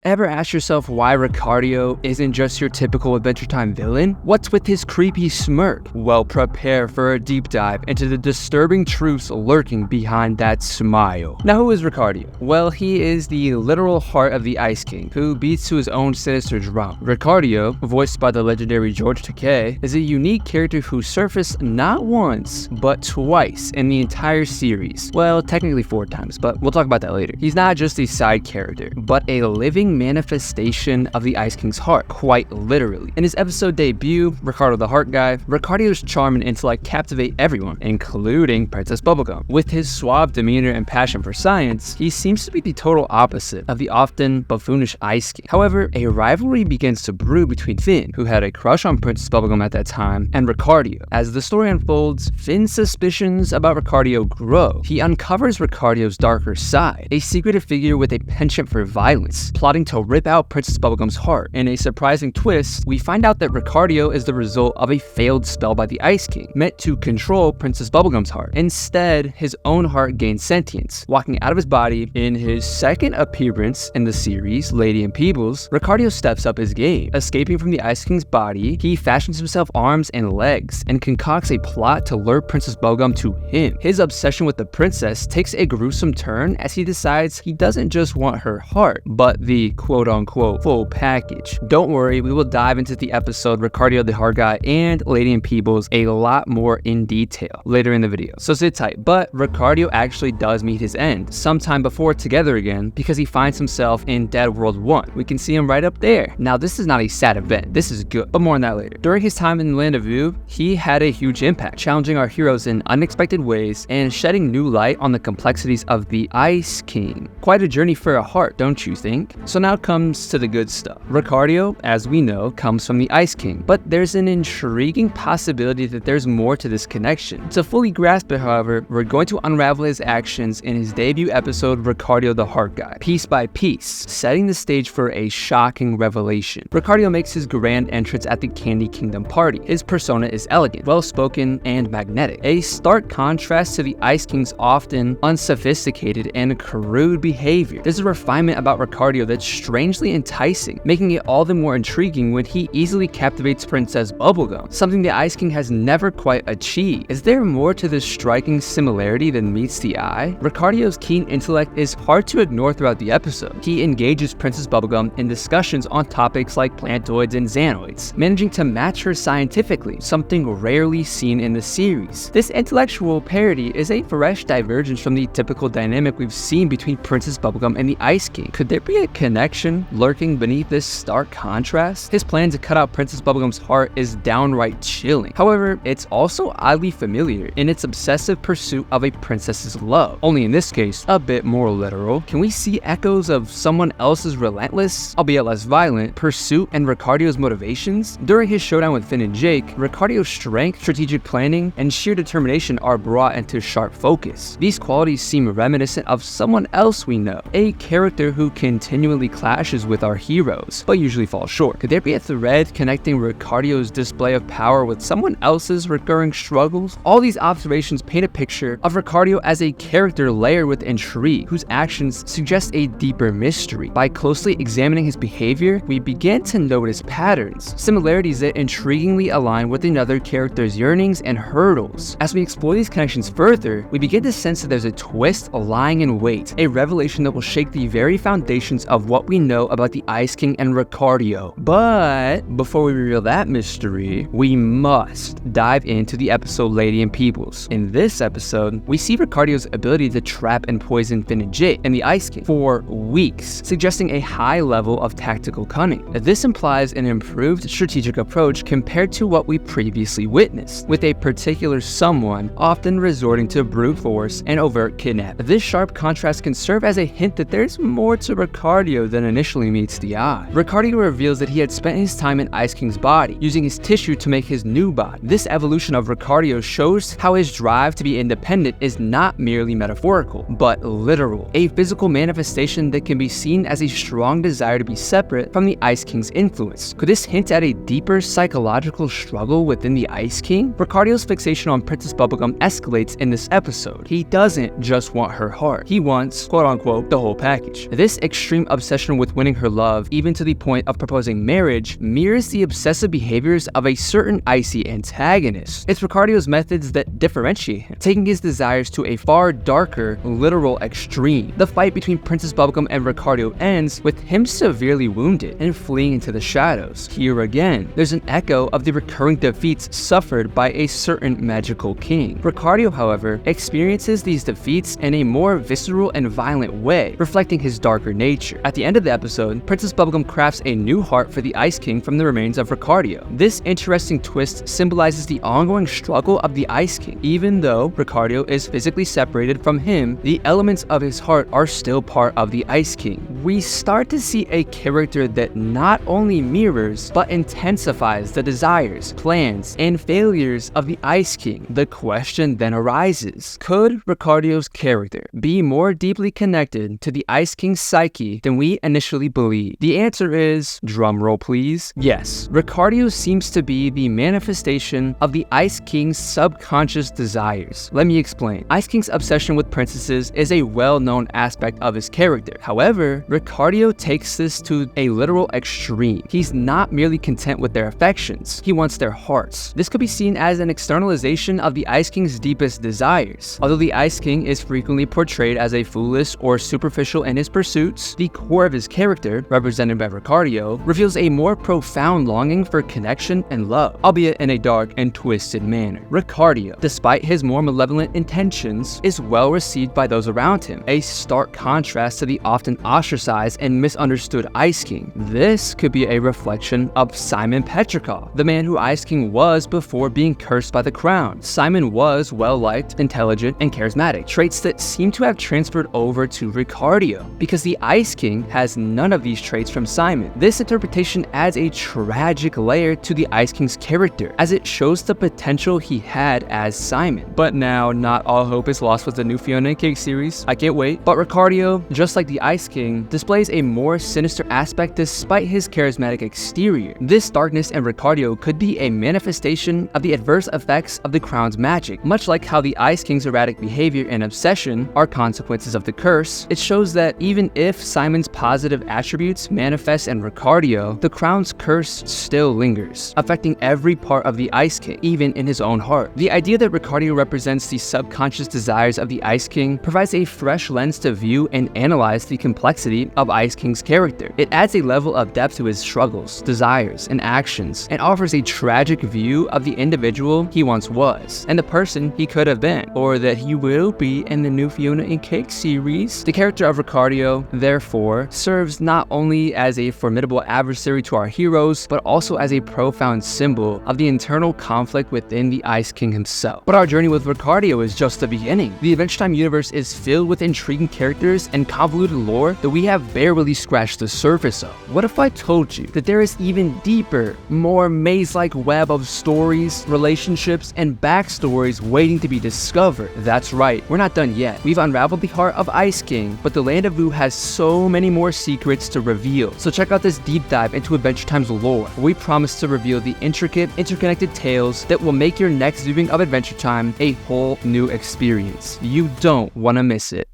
Ever ask yourself why Ricardio isn't just your typical Adventure Time villain? What's with his creepy smirk? Well, prepare for a deep dive into the disturbing truths lurking behind that smile. Now, who is Ricardio? Well, he is the literal heart of the Ice King, who beats to his own sinister drum. Ricardio, voiced by the legendary George Takei, is a unique character who surfaced not once, but twice in the entire series. Well, technically 4 times, but we'll talk about that later. He's not just a side character, but a living manifestation of the Ice King's heart, quite literally. In his episode debut, Ricardo the Heart Guy, Ricardio's charm and intellect captivate everyone, including Princess Bubblegum. With his suave demeanor and passion for science, he seems to be the total opposite of the often buffoonish Ice King. However, a rivalry begins to brew between Finn, who had a crush on Princess Bubblegum at that time, and Ricardio. As the story unfolds, Finn's suspicions about Ricardio grow. He uncovers Ricardio's darker side, a secretive figure with a penchant for violence, plotting to rip out Princess Bubblegum's heart. In a surprising twist, we find out that Ricardio is the result of a failed spell by the Ice King, meant to control Princess Bubblegum's heart. Instead, his own heart gains sentience. Walking out of his body in his second appearance in the series, Lady and Peebles, Ricardio steps up his game. Escaping from the Ice King's body, he fashions himself arms and legs, and concocts a plot to lure Princess Bubblegum to him. His obsession with the princess takes a gruesome turn as he decides he doesn't just want her heart, but the quote-unquote full package. Don't worry, we will dive into the episode Ricardio the Heart Guy and Lady and Peebles a lot more in detail later in the video, so sit tight. But Ricardio actually does meet his end sometime before Together Again, because he finds himself in Dead World 1. We can see him right up there. Now, this is not a sad event, this is good, but more on that later. During his time in Land of Ooo, he had a huge impact, challenging our heroes in unexpected ways and shedding new light on the complexities of the Ice King. Quite a journey for a heart, don't you think? So now comes to the good stuff. Ricardio, as we know, comes from the Ice King, but there's an intriguing possibility that there's more to this connection. To fully grasp it, however, we're going to unravel his actions in his debut episode, Ricardio the Heart Guy, piece by piece, setting the stage for a shocking revelation. Ricardio makes his grand entrance at the Candy Kingdom party. His persona is elegant, well-spoken, and magnetic, a stark contrast to the Ice King's often unsophisticated and crude behavior. There's a refinement about Ricardio that's strangely enticing, making it all the more intriguing when he easily captivates Princess Bubblegum, something the Ice King has never quite achieved. Is there more to this striking similarity than meets the eye? Ricardio's keen intellect is hard to ignore throughout the episode. He engages Princess Bubblegum in discussions on topics like plantoids and xanoids, managing to match her scientifically, something rarely seen in the series. This intellectual parity is a fresh divergence from the typical dynamic we've seen between Princess Bubblegum and the Ice King. Could there be a connection lurking beneath this stark contrast? His plan to cut out Princess Bubblegum's heart is downright chilling. However, it's also oddly familiar in its obsessive pursuit of a princess's love, only in this case, a bit more literal. Can we see echoes of someone else's relentless, albeit less violent, pursuit and Ricardio's motivations? During his showdown with Finn and Jake, Ricardio's strength, strategic planning, and sheer determination are brought into sharp focus. These qualities seem reminiscent of someone else we know, a character who continually clashes with our heroes, but usually falls short. Could there be a thread connecting Ricardio's display of power with someone else's recurring struggles? All these observations paint a picture of Ricardio as a character layered with intrigue, whose actions suggest a deeper mystery. By closely examining his behavior, we begin to notice patterns, similarities that intriguingly align with another character's yearnings and hurdles. As we explore these connections further, we begin to sense that there's a twist lying in wait, a revelation that will shake the very foundations of what we know about the Ice King and Ricardio. But before we reveal that mystery, we must dive into the episode Lady and Peebles. In this episode, we see Ricardio's ability to trap and poison Finn and Jake and the Ice King for weeks, suggesting a high level of tactical cunning. This implies an improved strategic approach compared to what we previously witnessed, with a particular someone often resorting to brute force and overt kidnap. This sharp contrast can serve as a hint that there's more to Ricardio than initially meets the eye. Ricardio reveals that he had spent his time in Ice King's body, using his tissue to make his new body. This evolution of Ricardio shows how his drive to be independent is not merely metaphorical, but literal, a physical manifestation that can be seen as a strong desire to be separate from the Ice King's influence. Could this hint at a deeper psychological struggle within the Ice King? Ricardio's fixation on Princess Bubblegum escalates in this episode. He doesn't just want her heart, he wants, quote unquote, the whole package. This extreme obsession obsession with winning her love, even to the point of proposing marriage, mirrors the obsessive behaviors of a certain icy antagonist. It's Ricardio's methods that differentiate him, taking his desires to a far darker, literal extreme. The fight between Princess Bubblegum and Ricardio ends with him severely wounded and fleeing into the shadows. Here again, there's an echo of the recurring defeats suffered by a certain magical king. Ricardio, however, experiences these defeats in a more visceral and violent way, reflecting his darker nature. At the end of the episode, Princess Bubblegum crafts a new heart for the Ice King from the remains of Ricardio. This interesting twist symbolizes the ongoing struggle of the Ice King. Even though Ricardio is physically separated from him, the elements of his heart are still part of the Ice King. We start to see a character that not only mirrors, but intensifies the desires, plans, and failures of the Ice King. The question then arises, could Ricardio's character be more deeply connected to the Ice King's psyche than we initially believed? The answer is, drumroll please, yes. Ricardio seems to be the manifestation of the Ice King's subconscious desires. Let me explain. Ice King's obsession with princesses is a well-known aspect of his character. However, Ricardio takes this to a literal extreme. He's not merely content with their affections, he wants their hearts. This could be seen as an externalization of the Ice King's deepest desires. Although the Ice King is frequently portrayed as a foolish or superficial in his pursuits, the core of his character, represented by Ricardio, reveals a more profound longing for connection and love, albeit in a dark and twisted manner. Ricardio, despite his more malevolent intentions, is well received by those around him, a stark contrast to the often ostracized and misunderstood Ice King. This could be a reflection of Simon Petrikov, the man who Ice King was before being cursed by the crown. Simon was well-liked, intelligent, and charismatic, traits that seem to have transferred over to Ricardio, because the Ice King has none of these traits from Simon. This interpretation adds a tragic layer to the Ice King's character, as it shows the potential he had as Simon. But now, not all hope is lost with the new Fiona and Cake series. I can't wait. But Ricardio, just like the Ice King, displays a more sinister aspect despite his charismatic exterior. This darkness in Ricardio could be a manifestation of the adverse effects of the crown's magic. Much like how the Ice King's erratic behavior and obsession are consequences of the curse, it shows that even if Simon's positive attributes manifest in Ricardio, the crown's curse still lingers, affecting every part of the Ice King, even in his own heart. The idea that Ricardio represents the subconscious desires of the Ice King provides a fresh lens to view and analyze the complexity of Ice King's character. It adds a level of depth to his struggles, desires, and actions, and offers a tragic view of the individual he once was, and the person he could have been, or that he will be in the new Fiona and Cake series. The character of Ricardio, therefore, serves not only as a formidable adversary to our heroes, but also as a profound symbol of the internal conflict within the Ice King himself. But our journey with Ricardio is just the beginning. The Adventure Time universe is filled with intriguing characters and convoluted lore that we have barely scratched the surface of. What if I told you that there is even deeper, more maze-like web of stories, relationships, and backstories waiting to be discovered? That's right, we're not done yet. We've unraveled the heart of Ice King, but the Land of Ooo has so many more secrets to reveal. So check out this deep dive into Adventure Time's lore, where we promise to reveal the intricate, interconnected tales that will make your next viewing of Adventure Time a whole new experience. You don't want to miss it.